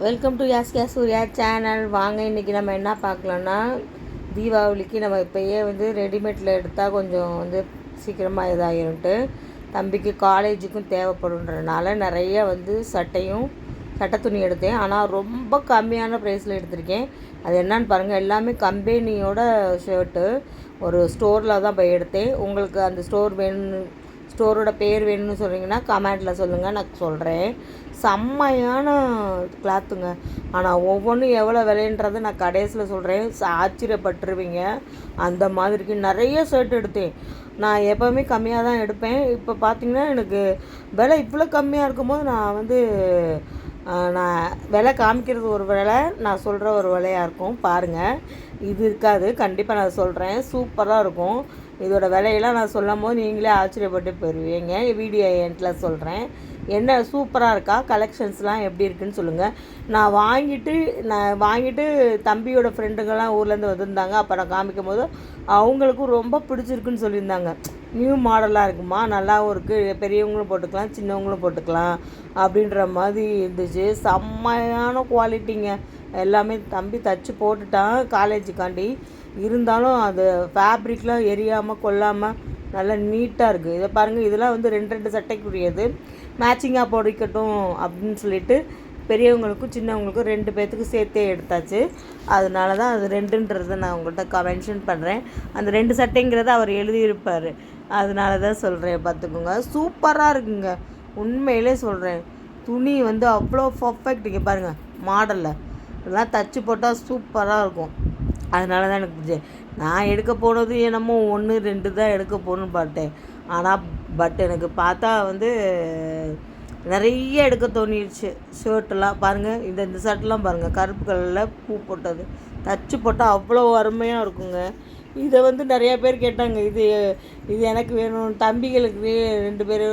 Welcome to SK Surya channel. வாங்க இன்றைக்கி நம்ம என்ன பார்க்கலான்னா, தீபாவளிக்கு நம்ம இப்போயே ரெடிமேடில் எடுத்தால் கொஞ்சம் சீக்கிரமாக இதாகிரும்ட்டு தம்பிக்கு காலேஜுக்கும் தேவைப்படுன்றதுனால நிறைய சட்டை துணி எடுத்தேன். ஆனால் ரொம்ப கம்மியான ப்ரைஸில் எடுத்திருக்கேன். அது என்னன்னு பாருங்கள். எல்லாமே கம்பெனியோட ஷர்ட்டு. ஒரு ஸ்டோரில் தான் போய் எடுத்தேன். உங்களுக்கு அந்த ஸ்டோரோட பேர் வேணும்னு சொல்கிறீங்கன்னா கமெண்ட்டில் சொல்லுங்கள், நான் சொல்கிறேன். செம்மையான கிளாத்துங்க. ஆனால் ஒவ்வொன்றும் எவ்வளோ விலைன்றதை நான் கடைசியில் சொல்கிறேன். ஆச்சரியப்பட்டுருவீங்க. அந்த மாதிரிக்கு நிறைய ஷர்ட் எடுத்தேன். நான் எப்போவுமே கம்மியாக தான் எடுப்பேன். இப்போ பார்த்திங்கன்னா எனக்கு விலை இவ்வளோ கம்மியாக இருக்கும்போது நான் விலை காமிக்கிறது ஒரு விலை, நான் சொல்கிற ஒரு விலையாக இருக்கும். பாருங்கள், இது இருக்காது. கண்டிப்பாக நான் சொல்கிறேன், சூப்பராக இருக்கும். இதோட விலையெல்லாம் நான் சொல்லும் போது நீங்களே ஆச்சரியப்பட்டு போயிடுவீங்க. வீடியோ எண்டில் சொல்கிறேன். என்ன சூப்பராக இருக்கா, கலெக்ஷன்ஸ்லாம் எப்படி இருக்குதுன்னு சொல்லுங்கள். நான் வாங்கிட்டு தம்பியோட ஃப்ரெண்டுங்கள்லாம் ஊர்லேருந்து வந்திருந்தாங்க. அப்போ நான் காமிக்கும் போது அவங்களுக்கும் ரொம்ப பிடிச்சிருக்குன்னு சொல்லியிருந்தாங்க. நியூ மாடலாக இருக்குமா, நல்லாவும் இருக்குது, பெரியவங்களும் போட்டுக்கலாம் சின்னவங்களும் போட்டுக்கலாம் அப்படின்ற மாதிரி இருந்துச்சு. செம்மையான குவாலிட்டிங்க. எல்லாமே தம்பி தச்சு போட்டுட்டான் காலேஜுக்காண்டி. இருந்தாலும் அது ஃபேப்ரிக்லாம் எரியாமல் கொள்ளாமல் நல்லா நீட்டாக இருக்குது. இதை பாருங்கள், இதெல்லாம் ரெண்டு சட்டைக்குரியது. மேட்சிங்காக போடிக்கட்டும் அப்படின்னு சொல்லிட்டு பெரியவங்களுக்கும் சின்னவங்களுக்கும் 2 பேர்த்துக்கு சேர்த்தே எடுத்தாச்சு. அதனால தான் அது 2ன்றதை நான் உங்கள்கிட்ட மென்ஷன் பண்ணுறேன். அந்த 2 சட்டைங்கிறத அவர் எழுதியிருப்பார். அதனால தான் சொல்கிறேன், பார்த்துக்கோங்க. சூப்பராக இருக்குங்க, உண்மையிலே சொல்கிறேன். துணி அவ்வளோ பர்ஃபெக்ட். இங்கே பாருங்கள், மாடலில் இதெல்லாம் தச்சு போட்டால் சூப்பராக இருக்கும். அதனால தான் எனக்கு பிடிச்சேன். நான் எடுக்க போனது என்னமோ 1 2 தான் எடுக்க போகணுன்னு பார்த்தேன். ஆனால் எனக்கு பார்த்தா நிறைய எடுக்க தோணிடுச்சு. ஷர்ட்டெல்லாம் பாருங்கள், இந்த ஷர்ட்லாம் பாருங்கள், கருப்பு கலரில் பூ போட்டது தச்சு போட்டால் அவ்வளோ அருமையாக இருக்குங்க. இதை நிறையா பேர் கேட்டாங்க, இது எனக்கு வேணும். தம்பிகளுக்கு 2 பேர்,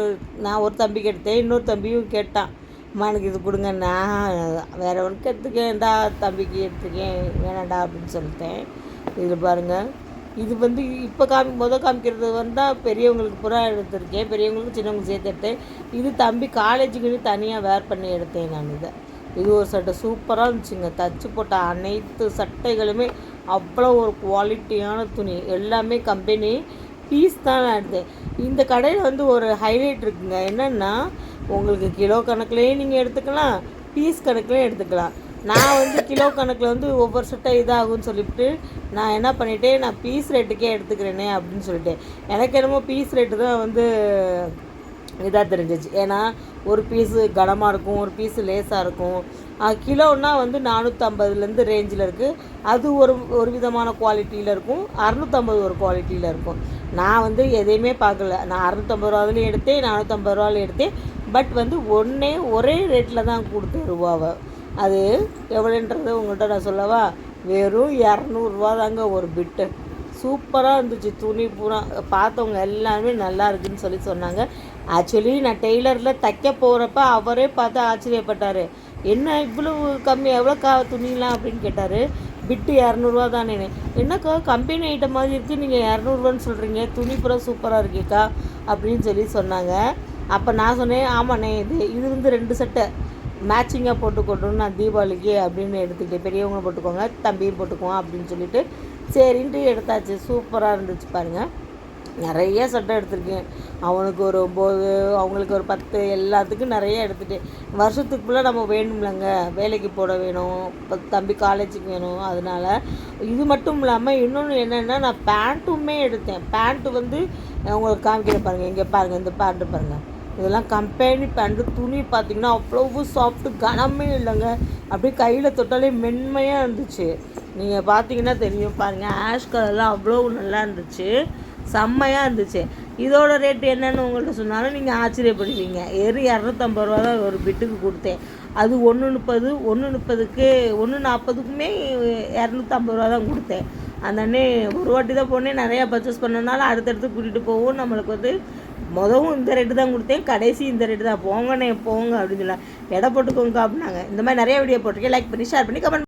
நான் ஒரு தம்பிக்கு எடுத்தேன், இன்னொரு தம்பியும் கேட்டான், அம்மா எனக்கு இது கொடுங்க, நான் வேறு ஒன்றுக்கு எடுத்துக்கேன்டா, தம்பிக்கு எடுத்துக்கேன், வேணாண்டா அப்படின்னு சொல்லிட்டேன். இதில் பாருங்கள், இது இப்போ காமிக்கிறது பெரியவங்களுக்கு பூரா எடுத்திருக்கேன். பெரியவங்களுக்கு சின்னவங்களுக்கு சேர்த்து எடுத்தேன். இது தம்பி காலேஜுக்குன்னு தனியாக வேர் பண்ணி எடுத்தேன் நான். இது ஒரு சட்டை சூப்பராக இருந்துச்சுங்க. தச்சு போட்ட அனைத்து சட்டைகளுமே அவ்வளோ ஒரு குவாலிட்டியான துணி. எல்லாமே கம்பெனி பீஸ் தான் நான் எடுத்தேன். இந்த கடையில் ஒரு ஹைலைட் இருக்குங்க. என்னென்னா, உங்களுக்கு கிலோ கணக்குலேயும் நீங்கள் எடுத்துக்கலாம், பீஸ் கணக்குலேயும் எடுத்துக்கலாம். நான் கிலோ கணக்கில் ஒவ்வொரு சட்டை இதாகும்னு சொல்லிவிட்டு நான் என்ன பண்ணிட்டேன், நான் பீஸ் ரேட்டுக்கே எடுத்துக்கிறேனே அப்படின்னு சொல்லிட்டேன். எனக்கு என்னமோ பீஸ் ரேட்டு தான் இதாக தெரிஞ்சிச்சு. ஏன்னா ஒரு பீஸு கனமாக இருக்கும், ஒரு பீஸு லேஸாக இருக்கும். கிலோன்னா 450லேருந்து ரேஞ்சில் இருக்குது. அது ஒரு விதமான குவாலிட்டியில் இருக்கும், 650 ஒரு குவாலிட்டியில் இருக்கும். நான் எதையுமே பார்க்கல. நான் 650 ரூபாவிலையும் எடுத்தேன், 450 ரூபாவிலையும் எடுத்தேன். பட் ஒரே ரேட்டில் தான் கொடுத்தேன் ரூபாவை. அது எவ்வளோன்றது உங்கள்கிட்ட நான் சொல்லவா? வெறும் 200 தாங்க ஒரு பிட்டு. சூப்பராக இருந்துச்சு. துணி பூரா பார்த்தவங்க எல்லாருமே நல்லா இருக்குதுன்னு சொன்னாங்க. ஆக்சுவலி நான் டெய்லரில் தைக்க போகிறப்ப அவரே பார்த்து ஆச்சரியப்பட்டார். என்ன இவ்வளோ கம்மி, எவ்வளோ துணிலாம் அப்படின்னு கேட்டார். பிட்டு 200 தானே. என்னக்கா கம்பெனி ஐட்டம் மாதிரி இருக்குது, நீங்கள் 200 சொல்கிறீங்க, துணி பூரா சூப்பராக இருக்கேக்கா அப்படின்னு சொன்னாங்க. அப்போ நான் சொன்னேன், ஆமாண்ணே, இது 2 சட்டை மேட்சிங்காக போட்டுக்கொண்டோன்னு நான் தீபாவளிக்கு அப்படின்னு எடுத்துக்கிட்டேன். பெரியவங்களும் போட்டுக்கோங்க, தம்பியும் போட்டுக்குவோம் அப்படின்னு சொல்லிட்டு சரின்ட்டு எடுத்தாச்சு. சூப்பராக இருந்துச்சு பாருங்கள். நிறைய சட்டை எடுத்திருக்கேன். அவனுக்கு ஒரு 9, அவங்களுக்கு ஒரு 10, எல்லாத்துக்கும் நிறைய எடுத்துகிட்டேன். வருஷத்துக்குள்ளே நம்ம வேணும்லங்க, வேலைக்கு போட வேணும், தம்பி காலேஜுக்கு வேணும். அதனால் இது மட்டும் இல்லாமல் இன்னொன்று என்னென்னா, நான் பேண்ட்டுமே எடுத்தேன். பேண்ட்டு உங்களுக்கு காமிக்கிற பாருங்கள், இங்கே பாருங்கள், இந்த பேண்ட்டு பாருங்கள். இதெல்லாம் கம்பெனி பேண்ட்டு. துணி பார்த்திங்கன்னா அவ்வளோ சாஃப்ட்டு, கனமே இல்லைங்க. அப்படியே கையில் தொட்டாலே மென்மையாக இருந்துச்சு. நீங்கள் பார்த்தீங்கன்னா தெரியும் பாருங்கள், ஆஷ் கலர்லாம் அவ்வளோ நல்லா இருந்துச்சு, செம்மையாக இருந்துச்சு. இதோட ரேட்டு என்னென்னு உங்கள்கிட்ட சொன்னாலும் நீங்கள் ஆச்சரியப்படுவீங்க. 250 தான் ஒரு பிட்டுக்கு கொடுத்தேன். அது 130, 130க்கு 140க்குமே 250 தான் கொடுத்தேன். அந்த அண்ணே ஒரு வாட்டி தான் போனேன், நிறையா பர்ச்சேஸ் பண்ணனால அடுத்தடுத்து கூட்டிகிட்டு போவோம். நம்மளுக்கு மொதவும் இந்த ரேட்டு தான் கொடுத்தேன், கடைசி இந்த ரேட்டு தான். போங்கண்ணே போங்க அப்படின்னு எடை போட்டுக்கோங்க அப்படின்னாங்க. இந்த மாதிரி நிறைய வீடியோ போட்டிருக்கேன். லைக் பண்ணி ஷேர் பண்ணி கமெண்ட்